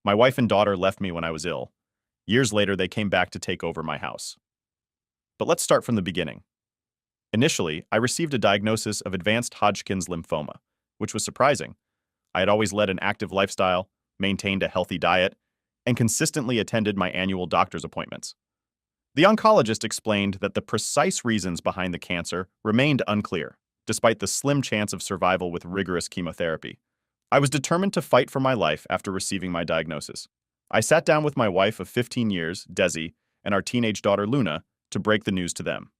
My wife and daughter left me when I was ill. Years later, they came back to take over my house. But let's start from the beginning. Initially, I received a diagnosis of advanced Hodgkin's lymphoma, which was surprising. I had always led an active lifestyle, maintained a healthy diet, and consistently attended my annual doctor's appointments. The oncologist explained that the precise reasons behind the cancer remained unclear, despite the slim chance of survival with rigorous chemotherapy. I was determined to fight for my life after receiving my diagnosis. I sat down with my wife of 15 years, Desi, and our teenage daughter Luna to break the news to them.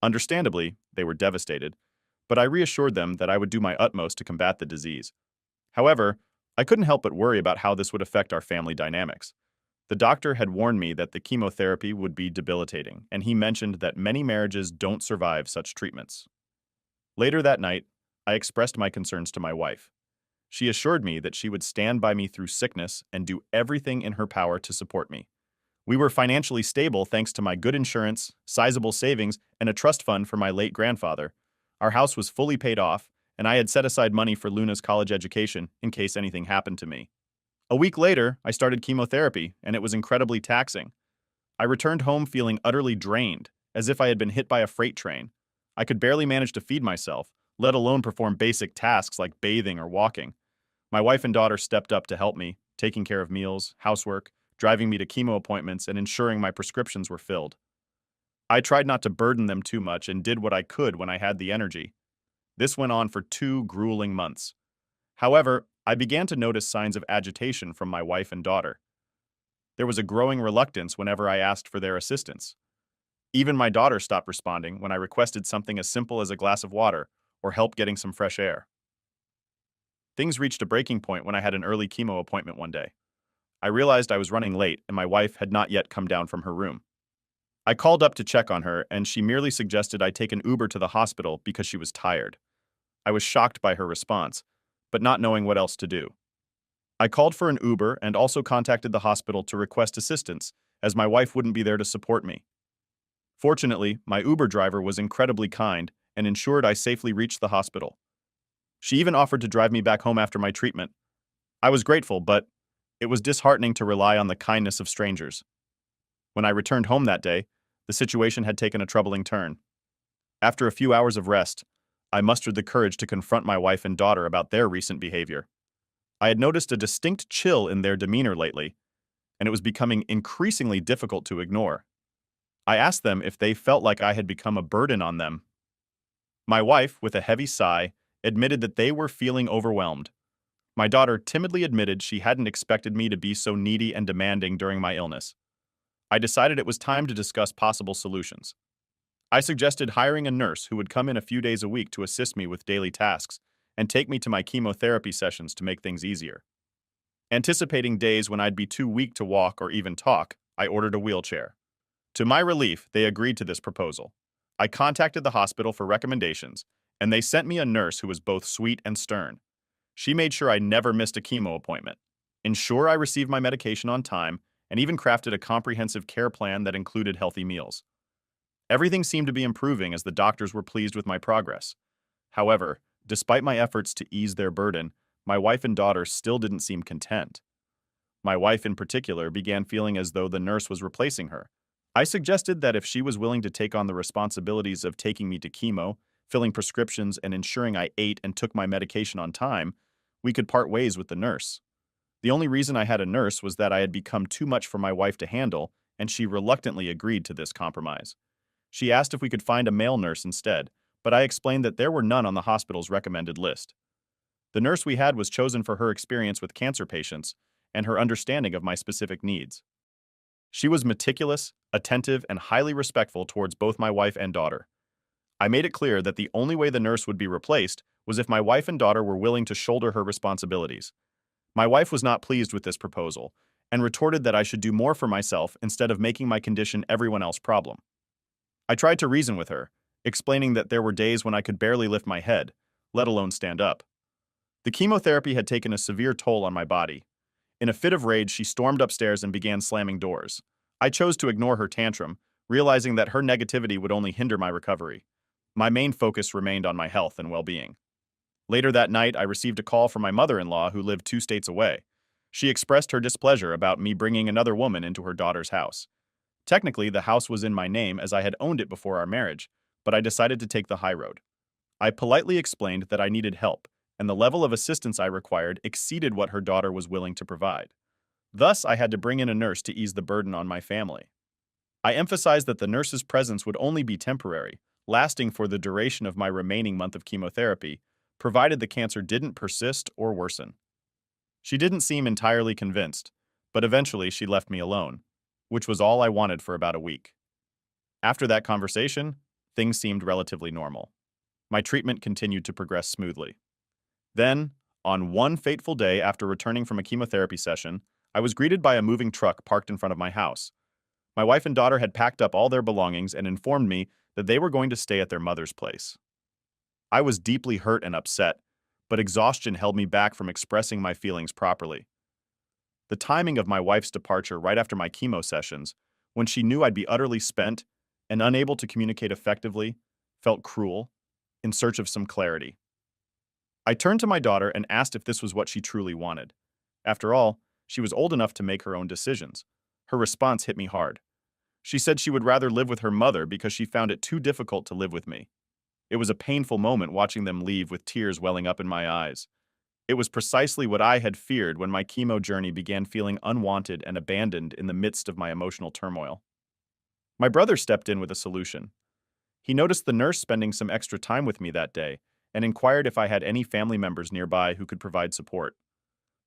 Understandably, they were devastated, but I reassured them that I would do my utmost to combat the disease. However, I couldn't help but worry about how this would affect our family dynamics. The doctor had warned me that the chemotherapy would be debilitating, and he mentioned that many marriages don't survive such treatments. Later that night, I expressed my concerns to my wife. She assured me that she would stand by me through sickness and do everything in her power to support me. We were financially stable thanks to my good insurance, sizable savings, and a trust fund for my late grandfather. Our house was fully paid off, and I had set aside money for Luna's college education in case anything happened to me. A week later, I started chemotherapy, and it was incredibly taxing. I returned home feeling utterly drained, as if I had been hit by a freight train. I could barely manage to feed myself, let alone perform basic tasks like bathing or walking. My wife and daughter stepped up to help me, taking care of meals, housework, driving me to chemo appointments, and ensuring my prescriptions were filled. I tried not to burden them too much and did what I could when I had the energy. This went on for 2 grueling months. However, I began to notice signs of agitation from my wife and daughter. There was a growing reluctance whenever I asked for their assistance. Even my daughter stopped responding when I requested something as simple as a glass of water or help getting some fresh air. Things reached a breaking point when I had an early chemo appointment one day. I realized I was running late and my wife had not yet come down from her room. I called up to check on her and she merely suggested I take an Uber to the hospital because she was tired. I was shocked by her response, but not knowing what else to do. I called for an Uber and also contacted the hospital to request assistance, as my wife wouldn't be there to support me. Fortunately, my Uber driver was incredibly kind and ensured I safely reached the hospital. She even offered to drive me back home after my treatment. I was grateful, but it was disheartening to rely on the kindness of strangers. When I returned home that day, the situation had taken a troubling turn. After a few hours of rest, I mustered the courage to confront my wife and daughter about their recent behavior. I had noticed a distinct chill in their demeanor lately, and it was becoming increasingly difficult to ignore. I asked them if they felt like I had become a burden on them. My wife, with a heavy sigh, admitted that they were feeling overwhelmed. My daughter timidly admitted she hadn't expected me to be so needy and demanding during my illness. I decided it was time to discuss possible solutions. I suggested hiring a nurse who would come in a few days a week to assist me with daily tasks and take me to my chemotherapy sessions to make things easier. Anticipating days when I'd be too weak to walk or even talk, I ordered a wheelchair. To my relief, they agreed to this proposal. I contacted the hospital for recommendations, and they sent me a nurse who was both sweet and stern. She made sure I never missed a chemo appointment, ensured I received my medication on time, and even crafted a comprehensive care plan that included healthy meals. Everything seemed to be improving as the doctors were pleased with my progress. However, despite my efforts to ease their burden, my wife and daughter still didn't seem content. My wife, in particular, began feeling as though the nurse was replacing her. I suggested that if she was willing to take on the responsibilities of taking me to chemo, filling prescriptions, and ensuring I ate and took my medication on time, we could part ways with the nurse. The only reason I had a nurse was that I had become too much for my wife to handle, and she reluctantly agreed to this compromise. She asked if we could find a male nurse instead, but I explained that there were none on the hospital's recommended list. The nurse we had was chosen for her experience with cancer patients and her understanding of my specific needs. She was meticulous, attentive, and highly respectful towards both my wife and daughter. I made it clear that the only way the nurse would be replaced was if my wife and daughter were willing to shoulder her responsibilities. My wife was not pleased with this proposal and retorted that I should do more for myself instead of making my condition everyone else's problem. I tried to reason with her, explaining that there were days when I could barely lift my head, let alone stand up. The chemotherapy had taken a severe toll on my body. In a fit of rage, she stormed upstairs and began slamming doors. I chose to ignore her tantrum, realizing that her negativity would only hinder my recovery. My main focus remained on my health and well-being. Later that night, I received a call from my mother-in-law who lived 2 states away. She expressed her displeasure about me bringing another woman into her daughter's house. Technically, the house was in my name as I had owned it before our marriage, but I decided to take the high road. I politely explained that I needed help, and the level of assistance I required exceeded what her daughter was willing to provide. Thus, I had to bring in a nurse to ease the burden on my family. I emphasized that the nurse's presence would only be temporary, lasting for the duration of my remaining month of chemotherapy, provided the cancer didn't persist or worsen. She didn't seem entirely convinced, but eventually she left me alone, which was all I wanted for about a week. After that conversation, things seemed relatively normal. My treatment continued to progress smoothly. Then, on one fateful day after returning from a chemotherapy session, I was greeted by a moving truck parked in front of my house. My wife and daughter had packed up all their belongings and informed me that they were going to stay at their mother's place. I was deeply hurt and upset, but exhaustion held me back from expressing my feelings properly. The timing of my wife's departure right after my chemo sessions, when she knew I'd be utterly spent and unable to communicate effectively, felt cruel, in search of some clarity. I turned to my daughter and asked if this was what she truly wanted. After all, she was old enough to make her own decisions. Her response hit me hard. She said she would rather live with her mother because she found it too difficult to live with me. It was a painful moment watching them leave with tears welling up in my eyes. It was precisely what I had feared when my chemo journey began feeling unwanted and abandoned in the midst of my emotional turmoil. My brother stepped in with a solution. He noticed the nurse spending some extra time with me that day and inquired if I had any family members nearby who could provide support.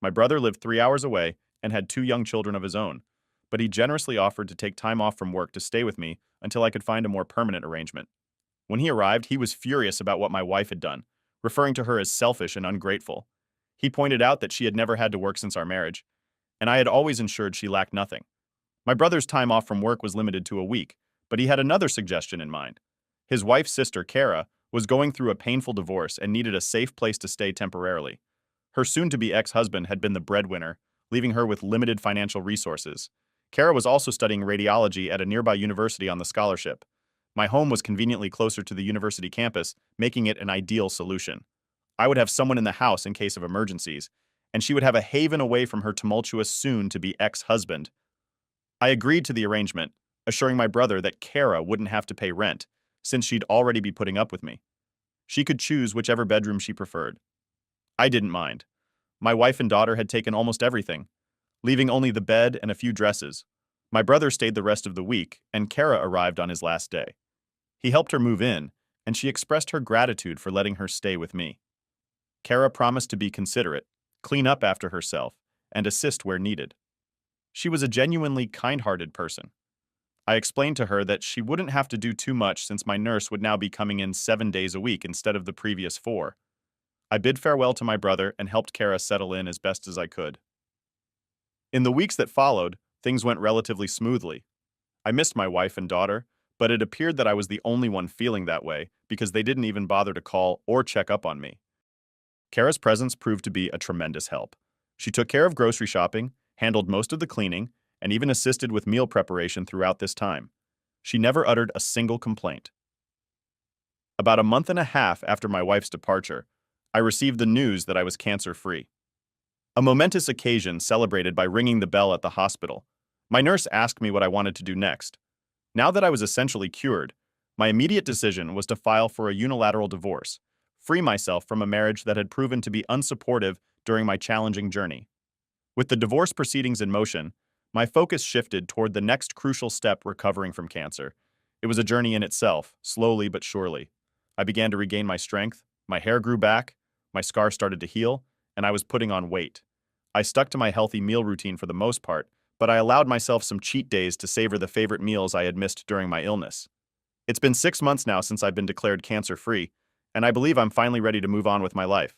My brother lived 3 hours away and had 2 young children of his own, but he generously offered to take time off from work to stay with me until I could find a more permanent arrangement. When he arrived, he was furious about what my wife had done, referring to her as selfish and ungrateful. He pointed out that she had never had to work since our marriage, and I had always ensured she lacked nothing. My brother's time off from work was limited to a week, but he had another suggestion in mind. His wife's sister, Kara, was going through a painful divorce and needed a safe place to stay temporarily. Her soon-to-be ex-husband had been the breadwinner, leaving her with limited financial resources. Kara was also studying radiology at a nearby university on the scholarship. My home was conveniently closer to the university campus, making it an ideal solution. I would have someone in the house in case of emergencies, and she would have a haven away from her tumultuous soon-to-be ex-husband. I agreed to the arrangement, assuring my brother that Kara wouldn't have to pay rent, since she'd already be putting up with me. She could choose whichever bedroom she preferred. I didn't mind. My wife and daughter had taken almost everything, leaving only the bed and a few dresses. My brother stayed the rest of the week, and Kara arrived on his last day. He helped her move in, and she expressed her gratitude for letting her stay with me. Kara promised to be considerate, clean up after herself, and assist where needed. She was a genuinely kind-hearted person. I explained to her that she wouldn't have to do too much since my nurse would now be coming in 7 days a week instead of the previous 4. I bid farewell to my brother and helped Kara settle in as best as I could. In the weeks that followed, things went relatively smoothly. I missed my wife and daughter, but it appeared that I was the only one feeling that way because they didn't even bother to call or check up on me. Kara's presence proved to be a tremendous help. She took care of grocery shopping, handled most of the cleaning, and even assisted with meal preparation throughout this time. She never uttered a single complaint. About a month and a half after my wife's departure, I received the news that I was cancer-free. A momentous occasion celebrated by ringing the bell at the hospital. My nurse asked me what I wanted to do next. Now that I was essentially cured, my immediate decision was to file for a unilateral divorce, free myself from a marriage that had proven to be unsupportive during my challenging journey. With the divorce proceedings in motion, my focus shifted toward the next crucial step recovering from cancer. It was a journey in itself, slowly but surely. I began to regain my strength, my hair grew back, my scar started to heal, and I was putting on weight. I stuck to my healthy meal routine for the most part, but I allowed myself some cheat days to savor the favorite meals I had missed during my illness. It's been 6 months now since I've been declared cancer-free, and I believe I'm finally ready to move on with my life.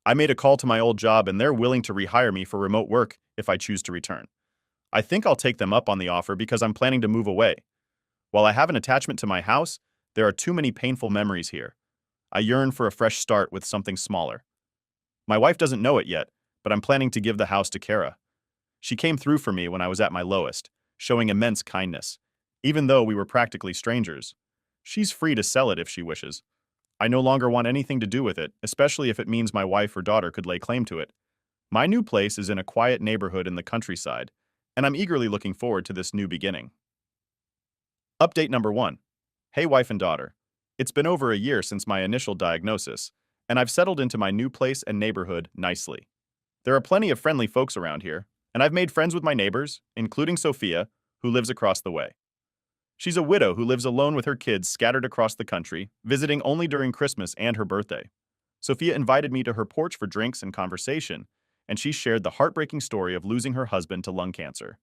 I made a call to my old job and they're willing to rehire me for remote work if I choose to return. I think I'll take them up on the offer because I'm planning to move away. While I have an attachment to my house, there are too many painful memories here. I yearn for a fresh start with something smaller. My wife doesn't know it yet, but I'm planning to give the house to Kara. She came through for me when I was at my lowest, showing immense kindness, even though we were practically strangers. She's free to sell it if she wishes. I no longer want anything to do with it, especially if it means my wife or daughter could lay claim to it. My new place is in a quiet neighborhood in the countryside, and I'm eagerly looking forward to this new beginning. Update number 1. Hey, wife and daughter. It's been over a year since my initial diagnosis, and I've settled into my new place and neighborhood nicely. There are plenty of friendly folks around here, and I've made friends with my neighbors, including Sophia, who lives across the way. She's a widow who lives alone with her kids scattered across the country, visiting only during Christmas and her birthday. Sophia invited me to her porch for drinks and conversation, and she shared the heartbreaking story of losing her husband to lung cancer.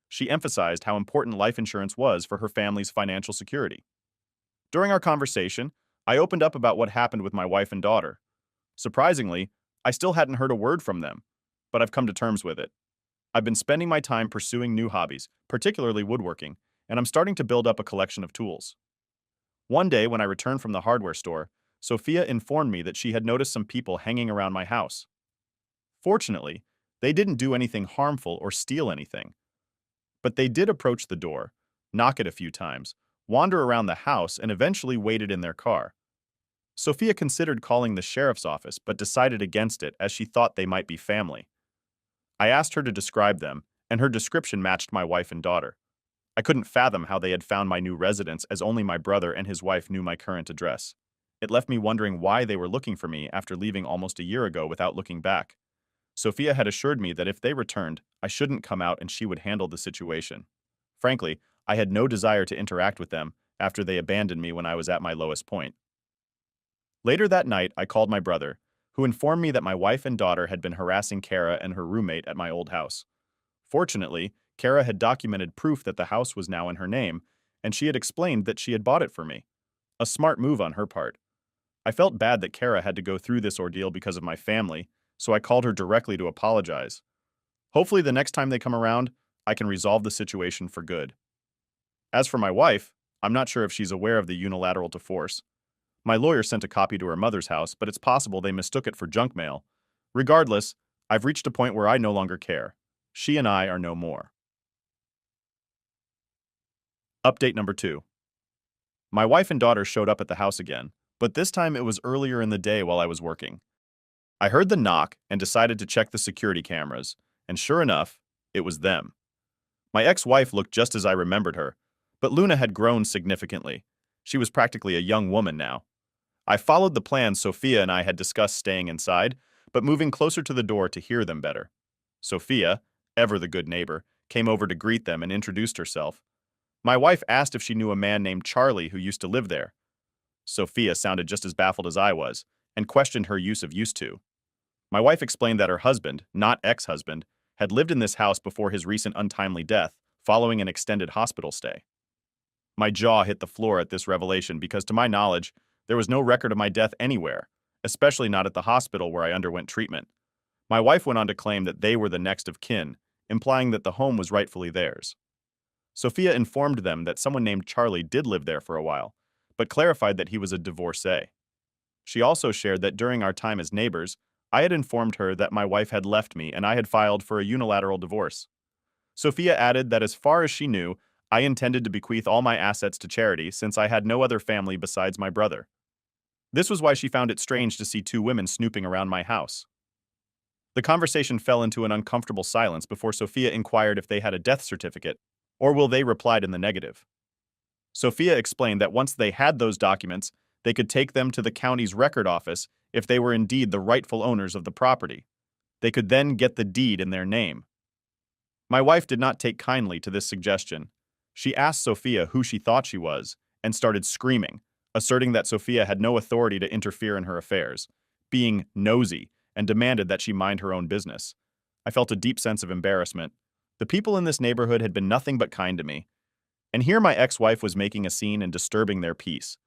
She emphasized how important life insurance was for her family's financial security. During our conversation, I opened up about what happened with my wife and daughter. Surprisingly, I still hadn't heard a word from them, but I've come to terms with it. I've been spending my time pursuing new hobbies, particularly woodworking, and I'm starting to build up a collection of tools. One day, when I returned from the hardware store, Sophia informed me that she had noticed some people hanging around my house. Fortunately, they didn't do anything harmful or steal anything, but they did approach the door, knock it a few times, wander around the house, and eventually waited in their car. Sophia considered calling the sheriff's office but decided against it as she thought they might be family. I asked her to describe them, and her description matched my wife and daughter. I couldn't fathom how they had found my new residence, as only my brother and his wife knew my current address. It left me wondering why they were looking for me after leaving almost a year ago without looking back. Sophia had assured me that if they returned, I shouldn't come out and she would handle the situation. Frankly, I had no desire to interact with them after they abandoned me when I was at my lowest point. Later that night, I called my brother, who informed me that my wife and daughter had been harassing Kara and her roommate at my old house. Fortunately, Kara had documented proof that the house was now in her name, and she had explained that she had bought it for me. A smart move on her part. I felt bad that Kara had to go through this ordeal because of my family, so I called her directly to apologize. Hopefully the next time they come around, I can resolve the situation for good. As for my wife, I'm not sure if she's aware of the unilateral divorce. My lawyer sent a copy to her mother's house, but it's possible they mistook it for junk mail. Regardless, I've reached a point where I no longer care. She and I are no more. Update number 2. My wife and daughter showed up at the house again, but this time it was earlier in the day while I was working. I heard the knock and decided to check the security cameras, and sure enough, it was them. My ex-wife looked just as I remembered her, but Luna had grown significantly. She was practically a young woman now. I followed the plan Sophia and I had discussed, staying inside, but moving closer to the door to hear them better. Sophia, ever the good neighbor, came over to greet them and introduced herself. My wife asked if she knew a man named Charlie who used to live there. Sophia sounded just as baffled as I was, and questioned her use of "used to." My wife explained that her husband, not ex-husband, had lived in this house before his recent untimely death, following an extended hospital stay. My jaw hit the floor at this revelation because, to my knowledge, there was no record of my death anywhere, especially not at the hospital where I underwent treatment. My wife went on to claim that they were the next of kin, implying that the home was rightfully theirs. Sophia informed them that someone named Charlie did live there for a while, but clarified that he was a divorcee. She also shared that during our time as neighbors, I had informed her that my wife had left me and I had filed for a unilateral divorce. Sophia added that as far as she knew, I intended to bequeath all my assets to charity since I had no other family besides my brother. This was why she found it strange to see two women snooping around my house. The conversation fell into an uncomfortable silence before Sophia inquired if they had a death certificate, or Will they replied in the negative. Sophia explained that once they had those documents, they could take them to the county's record office if they were indeed the rightful owners of the property. They could then get the deed in their name. My wife did not take kindly to this suggestion. She asked Sophia who she thought she was, and started screaming, asserting that Sophia had no authority to interfere in her affairs, being nosy, and demanded that she mind her own business. I felt a deep sense of embarrassment. The people in this neighborhood had been nothing but kind to me, and here my ex-wife was making a scene and disturbing their peace.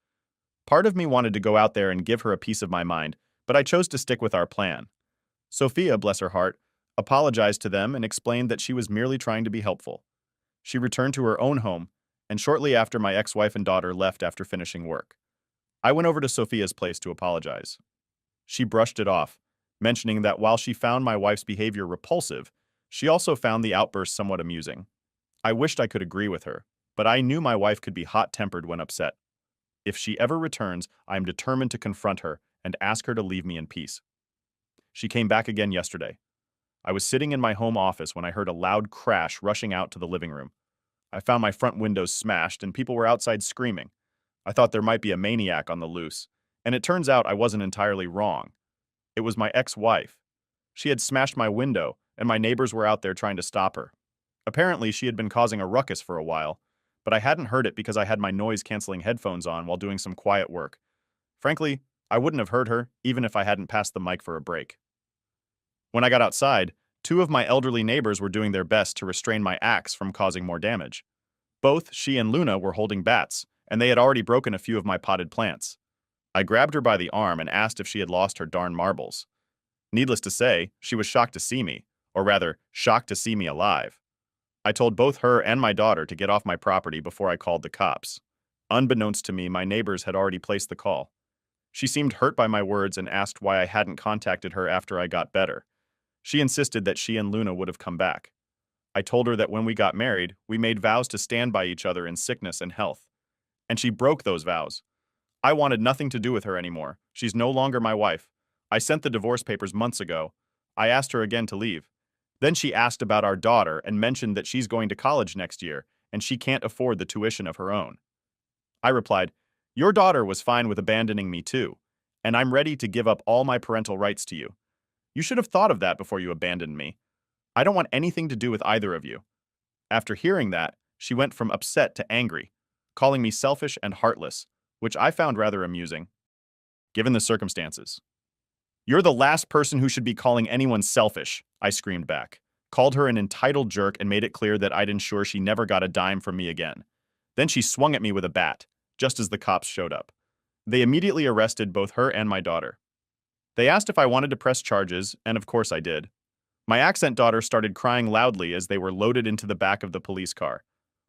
Part of me wanted to go out there and give her a piece of my mind, but I chose to stick with our plan. Sophia, bless her heart, apologized to them and explained that she was merely trying to be helpful. She returned to her own home, and shortly after my ex-wife and daughter left after finishing work. I went over to Sophia's place to apologize. She brushed it off, mentioning that while she found my wife's behavior repulsive, she also found the outburst somewhat amusing. I wished I could agree with her, but I knew my wife could be hot-tempered when upset. If she ever returns, I am determined to confront her and ask her to leave me in peace. She came back again yesterday. I was sitting in my home office when I heard a loud crash rushing out to the living room. I found my front windows smashed and people were outside screaming. I thought there might be a maniac on the loose, and it turns out I wasn't entirely wrong. It was my ex-wife. She had smashed my window, and my neighbors were out there trying to stop her. Apparently, she had been causing a ruckus for a while, but I hadn't heard it because I had my noise-canceling headphones on while doing some quiet work. Frankly, I wouldn't have heard her, even if I hadn't passed the mic for a break. When I got outside, two of my elderly neighbors were doing their best to restrain my axe from causing more damage. Both she and Luna were holding bats, and they had already broken a few of my potted plants. I grabbed her by the arm and asked if she had lost her darn marbles. Needless to say, she was shocked to see me, or rather, shocked to see me alive. I told both her and my daughter to get off my property before I called the cops. Unbeknownst to me, my neighbors had already placed the call. She seemed hurt by my words and asked why I hadn't contacted her after I got better. She insisted that she and Luna would have come back. I told her that when we got married, we made vows to stand by each other in sickness and health. And she broke those vows. I wanted nothing to do with her anymore. She's no longer my wife. I sent the divorce papers months ago. I asked her again to leave. Then she asked about our daughter and mentioned that she's going to college next year and she can't afford the tuition of her own. I replied, "Your daughter was fine with abandoning me too, and I'm ready to give up all my parental rights to you. You should have thought of that before you abandoned me. I don't want anything to do with either of you." After hearing that, she went from upset to angry, calling me selfish and heartless, which I found rather amusing, given the circumstances. "You're the last person who should be calling anyone selfish," I screamed back, called her an entitled jerk and made it clear that I'd ensure she never got a dime from me again. Then she swung at me with a bat, just as the cops showed up. They immediately arrested both her and my daughter. They asked if I wanted to press charges, and of course I did. My accent daughter started crying loudly as they were loaded into the back of the police car,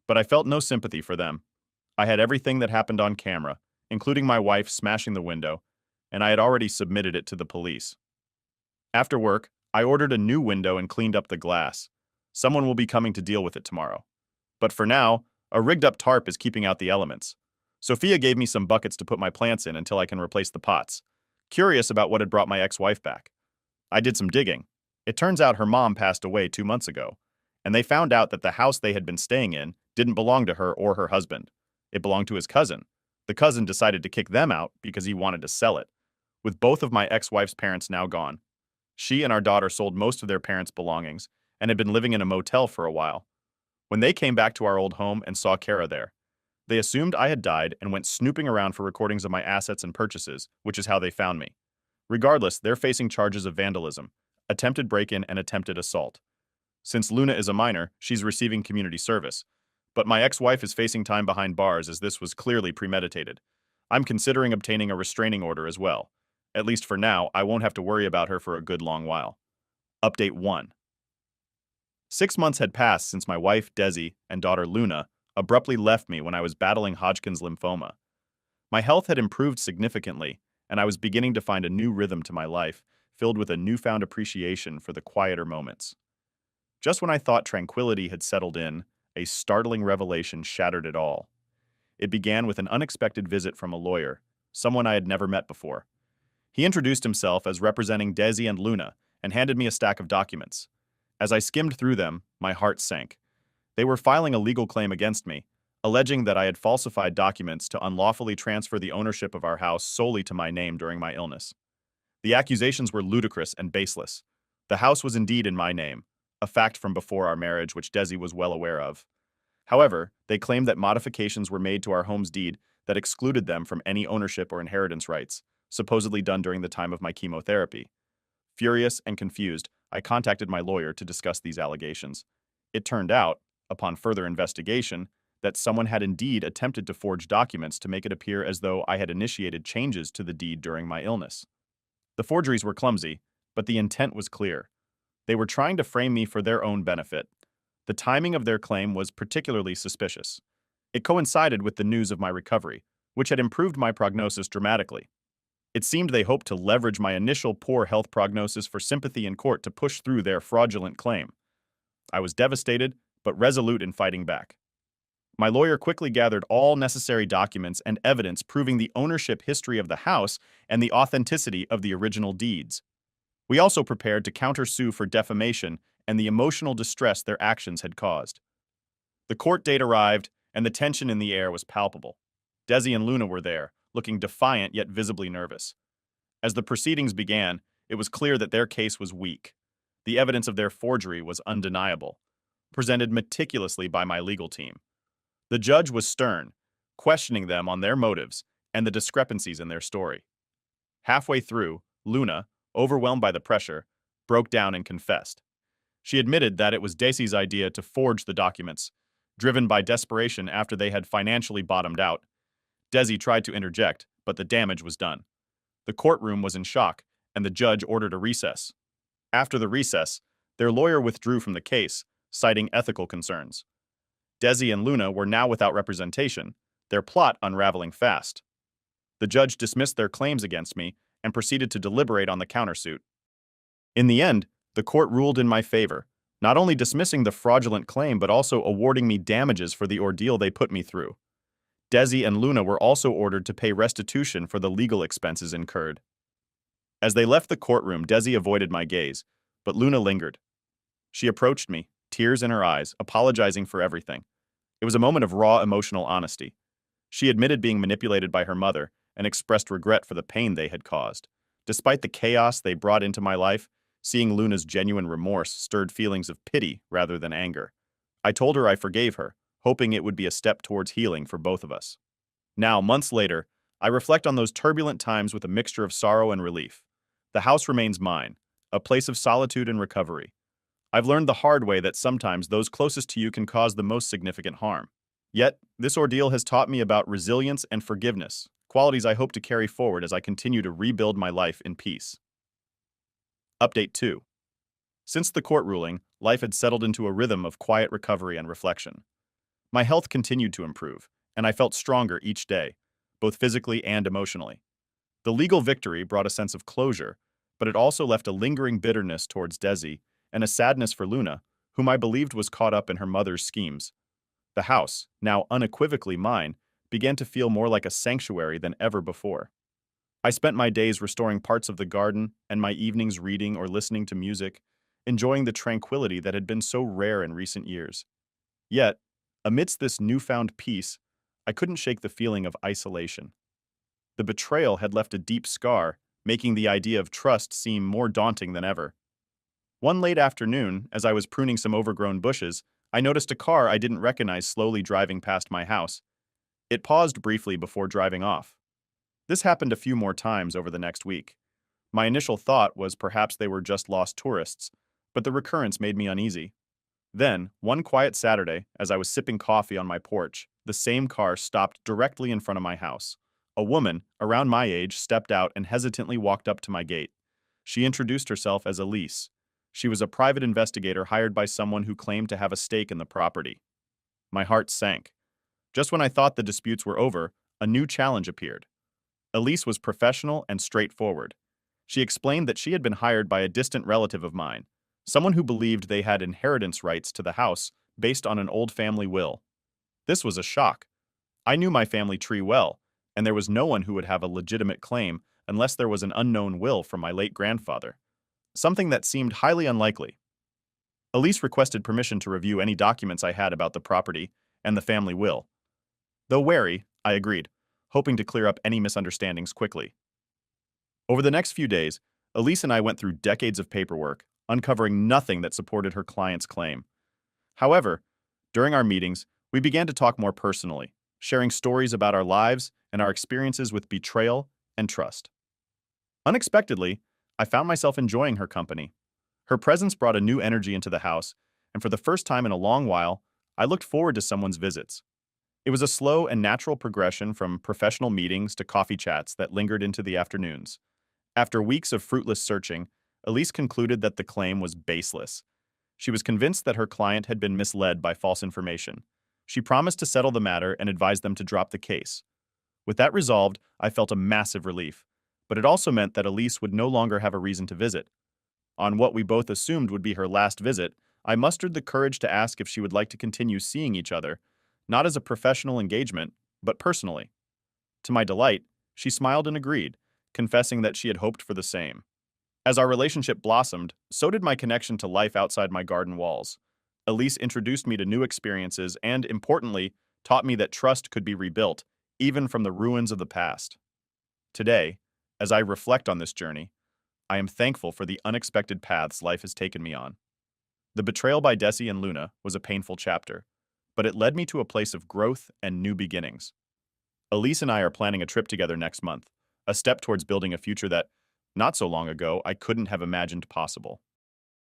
but I felt no sympathy for them. I had everything that happened on camera, including my wife smashing the window, and I had already submitted it to the police. After work, I ordered a new window and cleaned up the glass. Someone will be coming to deal with it tomorrow. But for now, a rigged-up tarp is keeping out the elements. Sophia gave me some buckets to put my plants in until I can replace the pots, curious about what had brought my ex-wife back. I did some digging. It turns out her mom passed away 2 months ago, and they found out that the house they had been staying in didn't belong to her or her husband. It belonged to his cousin. The cousin decided to kick them out because he wanted to sell it. With both of my ex-wife's parents now gone, she and our daughter sold most of their parents' belongings and had been living in a motel for a while. When they came back to our old home and saw Kara there, they assumed I had died and went snooping around for recordings of my assets and purchases, which is how they found me. Regardless, they're facing charges of vandalism, attempted break-in, and attempted assault. Since Luna is a minor, she's receiving community service. But my ex-wife is facing time behind bars as this was clearly premeditated. I'm considering obtaining a restraining order as well. At least for now, I won't have to worry about her for a good long while. Update 1. 6 months had passed since my wife, Desi, and daughter Luna abruptly left me when I was battling Hodgkin's lymphoma. My health had improved significantly, and I was beginning to find a new rhythm to my life, filled with a newfound appreciation for the quieter moments. Just when I thought tranquility had settled in, a startling revelation shattered it all. It began with an unexpected visit from a lawyer, someone I had never met before. He introduced himself as representing Desi and Luna and handed me a stack of documents. As I skimmed through them, my heart sank. They were filing a legal claim against me, alleging that I had falsified documents to unlawfully transfer the ownership of our house solely to my name during my illness. The accusations were ludicrous and baseless. The house was indeed in my name, a fact from before our marriage which Desi was well aware of. However, they claimed that modifications were made to our home's deed that excluded them from any ownership or inheritance rights, supposedly done during the time of my chemotherapy. Furious and confused, I contacted my lawyer to discuss these allegations. It turned out, upon further investigation, that someone had indeed attempted to forge documents to make it appear as though I had initiated changes to the deed during my illness. The forgeries were clumsy, but the intent was clear. They were trying to frame me for their own benefit. The timing of their claim was particularly suspicious. It coincided with the news of my recovery, which had improved my prognosis dramatically. It seemed they hoped to leverage my initial poor health prognosis for sympathy in court to push through their fraudulent claim. I was devastated, but resolute in fighting back. My lawyer quickly gathered all necessary documents and evidence proving the ownership history of the house and the authenticity of the original deeds. We also prepared to countersue for defamation and the emotional distress their actions had caused. The court date arrived, and the tension in the air was palpable. Desi and Luna were there, looking defiant yet visibly nervous. As the proceedings began, it was clear that their case was weak. The evidence of their forgery was undeniable, presented meticulously by my legal team. The judge was stern, questioning them on their motives and the discrepancies in their story. Halfway through, Luna, overwhelmed by the pressure, broke down and confessed. She admitted that it was Desi's idea to forge the documents, driven by desperation after they had financially bottomed out. Desi tried to interject, but the damage was done. The courtroom was in shock, and the judge ordered a recess. After the recess, their lawyer withdrew from the case, citing ethical concerns. Desi and Luna were now without representation, their plot unraveling fast. The judge dismissed their claims against me and proceeded to deliberate on the countersuit. In the end, the court ruled in my favor, not only dismissing the fraudulent claim but also awarding me damages for the ordeal they put me through. Desi and Luna were also ordered to pay restitution for the legal expenses incurred. As they left the courtroom, Desi avoided my gaze, but Luna lingered. She approached me, tears in her eyes, apologizing for everything. It was a moment of raw emotional honesty. She admitted being manipulated by her mother and expressed regret for the pain they had caused. Despite the chaos they brought into my life, seeing Luna's genuine remorse stirred feelings of pity rather than anger. I told her I forgave her, hoping it would be a step towards healing for both of us. Now, months later, I reflect on those turbulent times with a mixture of sorrow and relief. The house remains mine, a place of solitude and recovery. I've learned the hard way that sometimes those closest to you can cause the most significant harm. Yet, this ordeal has taught me about resilience and forgiveness, qualities I hope to carry forward as I continue to rebuild my life in peace. Update 2. Since the court ruling, life had settled into a rhythm of quiet recovery and reflection. My health continued to improve, and I felt stronger each day, both physically and emotionally. The legal victory brought a sense of closure, but it also left a lingering bitterness towards Desi and a sadness for Luna, whom I believed was caught up in her mother's schemes. The house, now unequivocally mine, began to feel more like a sanctuary than ever before. I spent my days restoring parts of the garden and my evenings reading or listening to music, enjoying the tranquility that had been so rare in recent years. Yet, amidst this newfound peace, I couldn't shake the feeling of isolation. The betrayal had left a deep scar, making the idea of trust seem more daunting than ever. One late afternoon, as I was pruning some overgrown bushes, I noticed a car I didn't recognize slowly driving past my house. It paused briefly before driving off. This happened a few more times over the next week. My initial thought was perhaps they were just lost tourists, but the recurrence made me uneasy. Then, one quiet Saturday, as I was sipping coffee on my porch, the same car stopped directly in front of my house. A woman, around my age, stepped out and hesitantly walked up to my gate. She introduced herself as Elise. She was a private investigator hired by someone who claimed to have a stake in the property. My heart sank. Just when I thought the disputes were over, a new challenge appeared. Elise was professional and straightforward. She explained that she had been hired by a distant relative of mine, someone who believed they had inheritance rights to the house based on an old family will. This was a shock. I knew my family tree well, and there was no one who would have a legitimate claim unless there was an unknown will from my late grandfather, something that seemed highly unlikely. Elise requested permission to review any documents I had about the property and the family will. Though wary, I agreed, hoping to clear up any misunderstandings quickly. Over the next few days, Elise and I went through decades of paperwork, uncovering nothing that supported her client's claim. However, during our meetings, we began to talk more personally, sharing stories about our lives and our experiences with betrayal and trust. Unexpectedly, I found myself enjoying her company. Her presence brought a new energy into the house, and for the first time in a long while, I looked forward to someone's visits. It was a slow and natural progression from professional meetings to coffee chats that lingered into the afternoons. After weeks of fruitless searching, Elise concluded that the claim was baseless. She was convinced that her client had been misled by false information. She promised to settle the matter and advised them to drop the case. With that resolved, I felt a massive relief, but it also meant that Elise would no longer have a reason to visit. On what we both assumed would be her last visit, I mustered the courage to ask if she would like to continue seeing each other, not as a professional engagement, but personally. To my delight, she smiled and agreed, confessing that she had hoped for the same. As our relationship blossomed, so did my connection to life outside my garden walls. Elise introduced me to new experiences and, importantly, taught me that trust could be rebuilt, even from the ruins of the past. Today, as I reflect on this journey, I am thankful for the unexpected paths life has taken me on. The betrayal by Desi and Luna was a painful chapter, but it led me to a place of growth and new beginnings. Elise and I are planning a trip together next month, a step towards building a future that, not so long ago, I couldn't have imagined possible.